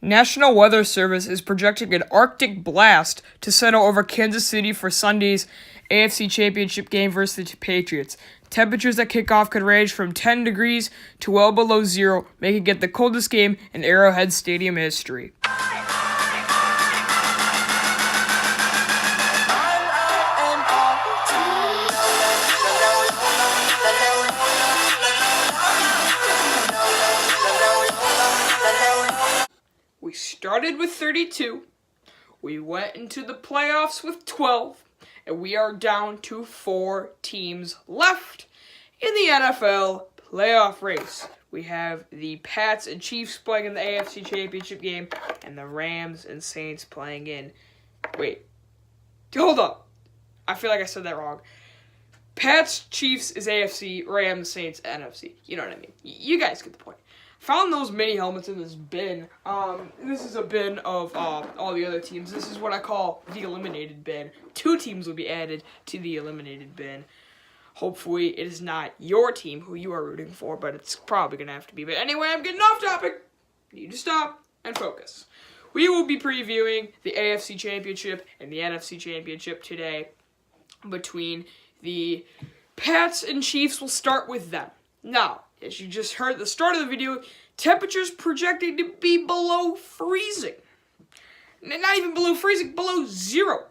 National Weather Service is projecting an Arctic blast to settle over Kansas City for Sunday's AFC Championship game versus the Patriots. Temperatures at kickoff could range from 10 degrees to well below zero, making it the coldest game in Arrowhead Stadium history. We started with 32, we went into the playoffs with 12, and we are down to 4 teams left in the NFL playoff race. We have the Pats and Chiefs playing in the AFC Championship game, and the Rams and Saints playing in... Wait. Hold up. I feel like I said that wrong. Pats, Chiefs is AFC, Rams, Saints, NFC. You know what I mean. You guys get the point. Found those mini helmets in this bin. This is a bin of all the other teams. This is what I call the eliminated bin. 2 teams will be added to the eliminated bin. Hopefully, it is not your team who you are rooting for, but it's probably going to have to be. But anyway, I'm getting off topic. Need to stop and focus. We will be previewing the AFC Championship and the NFC Championship today between the Pats and Chiefs. We'll start with them. Now, as you just heard at the start of the video, temperatures projected to be below freezing. Not even below freezing, below zero.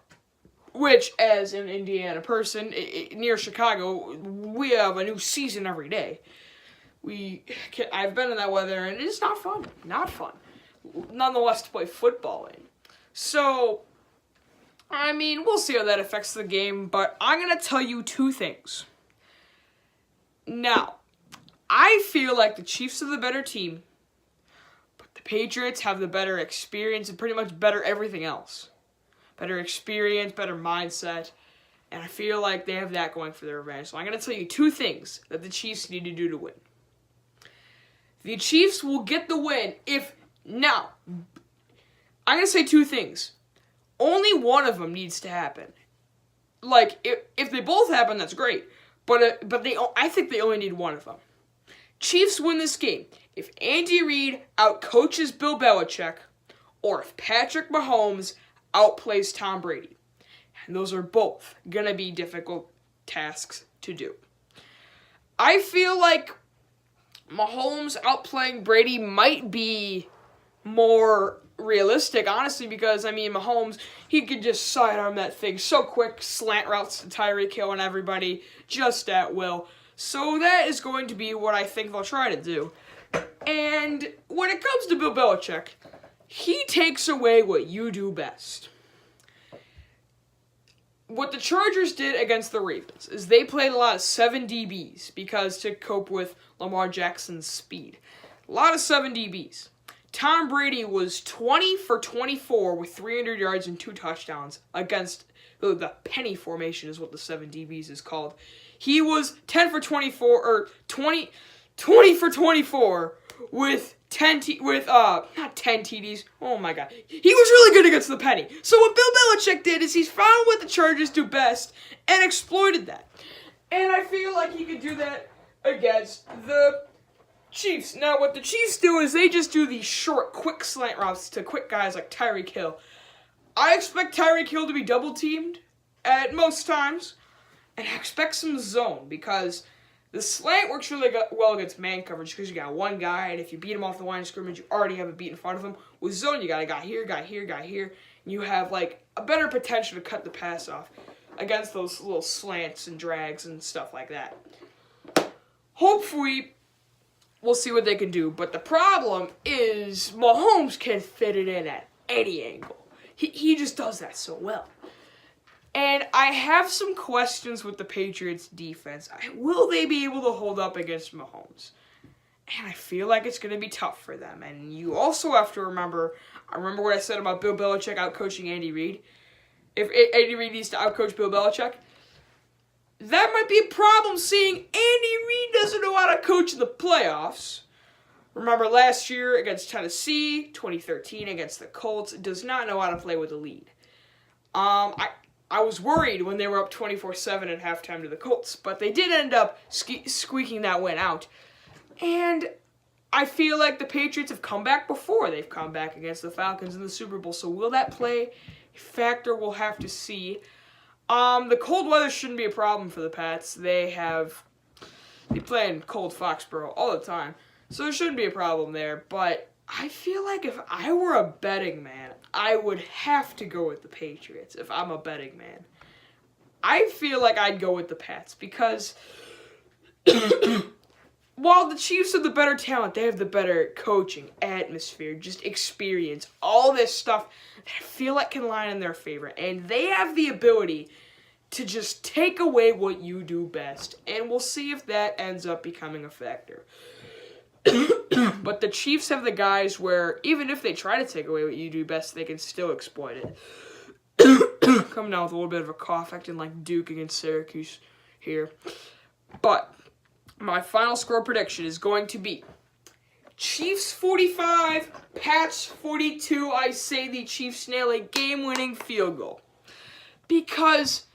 Which, as an Indiana person, near Chicago, we have a new season every day. I've been in that weather, and it's not fun. Not fun. Nonetheless, to play football in. So, I mean, we'll see how that affects the game, but I'm going to tell you 2 things. Now, I feel like the Chiefs are the better team, but the Patriots have the better experience and pretty much better everything else. Better experience, better mindset, and I feel like they have that going for their advantage. So I'm going to tell you 2 things that the Chiefs need to do to win. The Chiefs will get the win if... Now, I'm going to say 2 things. Only one of them needs to happen. Like, if they both happen, that's great. But I think they only need one of them. Chiefs win this game if Andy Reid outcoaches Bill Belichick or if Patrick Mahomes outplays Tom Brady. And those are both going to be difficult tasks to do. I feel like Mahomes outplaying Brady might be more realistic, honestly, because, I mean, Mahomes, he could just sidearm that thing so quick, slant routes to Tyreek Hill and everybody, just at will. So that is going to be what I think they'll try to do. And when it comes to Bill Belichick, he takes away what you do best. What the Chargers did against the Ravens is they played a lot of 7 DBs because to cope with Lamar Jackson's speed. A lot of 7 DBs. Tom Brady was 20 for 24 with 300 yards and 2 touchdowns against the penny formation is what the 7 DBs is called. He was 10 for 24 or 20 for 24 with not 10 TDs. Oh my god. He was really good against the penny. So what Bill Belichick did is he's found what the Chargers do best and exploited that. And I feel like he could do that against the Chiefs. Now what the Chiefs do is they just do these short, quick slant routes to quick guys like Tyreek Hill. I expect Tyreek Hill to be double teamed at most times. And I expect some zone because the slant works really well against man coverage because you got one guy, and if you beat him off the line of scrimmage, you already have a beat in front of him. With zone, you got a guy here, guy here, guy here, and you have like a better potential to cut the pass off against those little slants and drags and stuff like that. Hopefully, we'll see what they can do, but the problem is Mahomes can fit it in at any angle. He just does that so well. And I have some questions with the Patriots defense. Will they be able to hold up against Mahomes? And I feel like it's going to be tough for them. And you also have to remember, I remember what I said about Bill Belichick outcoaching Andy Reid. If Andy Reid needs to outcoach Bill Belichick, that might be a problem seeing Andy Reid doesn't know how to coach the playoffs. Remember last year against Tennessee, 2013 against the Colts, does not know how to play with a lead. I was worried when they were up 24-7 at halftime to the Colts, but they did end up squeaking that win out. And I feel like the Patriots have come back before. They've come back against the Falcons in the Super Bowl. So will that play a factor? We'll have to see. The cold weather shouldn't be a problem for the Pats. They play in cold Foxborough all the time. So there shouldn't be a problem there. But I feel like if I were a betting man, I would have to go with the Patriots if I'm a betting man. I feel like I'd go with the Pats because while the Chiefs have the better talent, they have the better coaching, atmosphere, just experience, all this stuff that I feel like can line in their favor. And they have the ability to just take away what you do best. And we'll see if that ends up becoming a factor. But the Chiefs have the guys where even if they try to take away what you do best, they can still exploit it. Coming down with a little bit of a cough, acting like Duke against Syracuse here. But my final score prediction is going to be Chiefs 45, Pats 42. I say the Chiefs nail a game-winning field goal. Because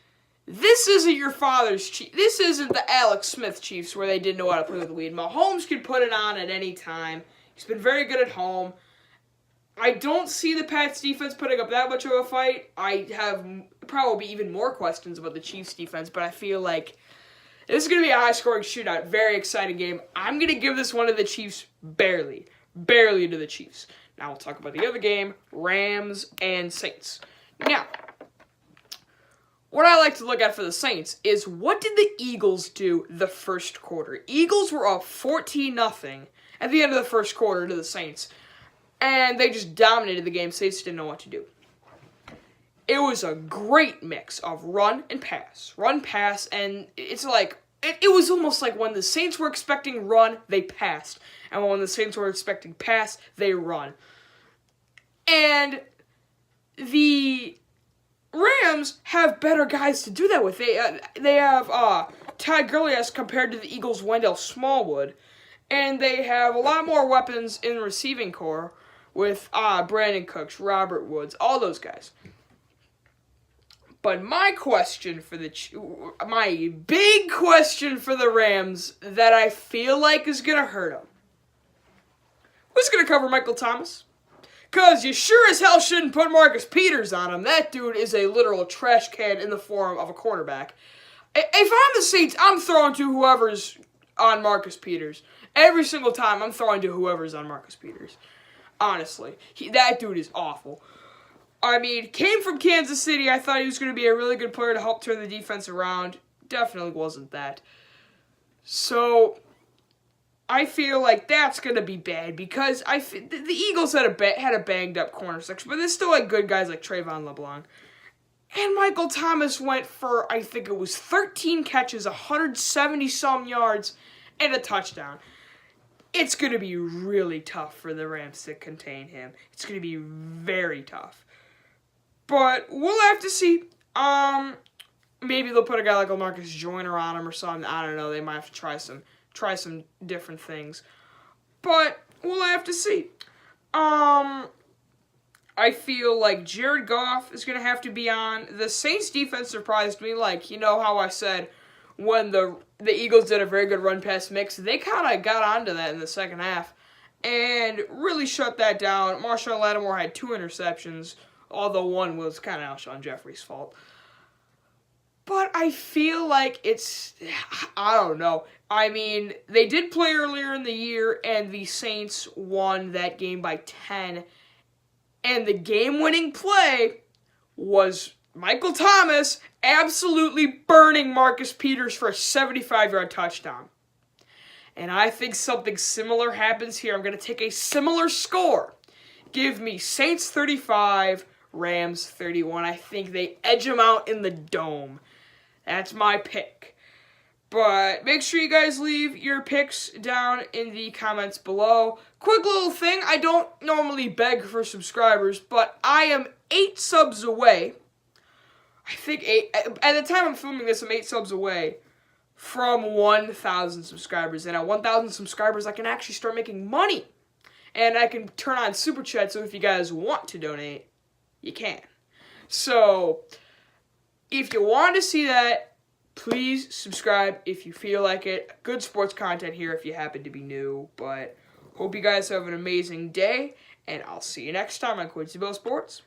this isn't your father's Chiefs. This isn't the Alex Smith Chiefs where they didn't know how to play with the lead. Mahomes can put it on at any time. He's been very good at home. I don't see the Pats defense putting up that much of a fight. I have probably even more questions about the Chiefs defense, but I feel like this is going to be a high-scoring shootout. Very exciting game. I'm going to give this one to the Chiefs barely. Barely to the Chiefs. Now we'll talk about the other game, Rams and Saints. Now, what I like to look at for the Saints is what did the Eagles do the first quarter? Eagles were up 14-0 at the end of the first quarter to the Saints. And they just dominated the game. Saints didn't know what to do. It was a great mix of run and pass. Run, pass, and it's like, it was almost like when the Saints were expecting run, they passed. And when the Saints were expecting pass, they run. And the Rams have better guys to do that with. They have Ty Gurley as compared to the Eagles' Wendell Smallwood. And they have a lot more weapons in the receiving core with Brandon Cooks, Robert Woods, all those guys. But my big question for the Rams that I feel like is going to hurt them. Who's going to cover Michael Thomas? Because you sure as hell shouldn't put Marcus Peters on him. That dude is a literal trash can in the form of a quarterback. If I'm the Saints, I'm throwing to whoever's on Marcus Peters. Every single time, I'm throwing to whoever's on Marcus Peters. Honestly. That dude is awful. I mean, came from Kansas City. I thought he was going to be a really good player to help turn the defense around. Definitely wasn't that. So, I feel like that's going to be bad because the Eagles had a banged-up corner section, but they still had good guys like Trayvon LeBlanc. And Michael Thomas went for, I think it was 13 catches, 170-some yards, and a touchdown. It's going to be really tough for the Rams to contain him. It's going to be very tough. But we'll have to see. Maybe they'll put a guy like LaMarcus Joyner on him or something. I don't know. They might have to try some different things. But we'll have to see. I feel like Jared Goff is going to have to be on. The Saints defense surprised me. Like, you know how I said when the Eagles did a very good run-pass mix, they kind of got onto that in the second half and really shut that down. Marshawn Lattimore had 2 interceptions, although one was kind of Alshon Jeffrey's fault. But I feel like I don't know. I mean, they did play earlier in the year, and the Saints won that game by 10. And the game-winning play was Michael Thomas absolutely burning Marcus Peters for a 75-yard touchdown. And I think something similar happens here. I'm going to take a similar score. Give me Saints 35, Rams 31. I think they edge them out in the dome. That's my pick. But make sure you guys leave your picks down in the comments below. Quick little thing. I don't normally beg for subscribers, but I am 8 subs away. I think 8. At the time I'm filming this, I'm 8 subs away from 1,000 subscribers. And at 1,000 subscribers, I can actually start making money. And I can turn on Super Chat, so if you guys want to donate, you can. So, if you want to see that, please subscribe if you feel like it. Good sports content here if you happen to be new. But Hope you guys have an amazing day, and I'll see you next time on Quincy Bill Sports.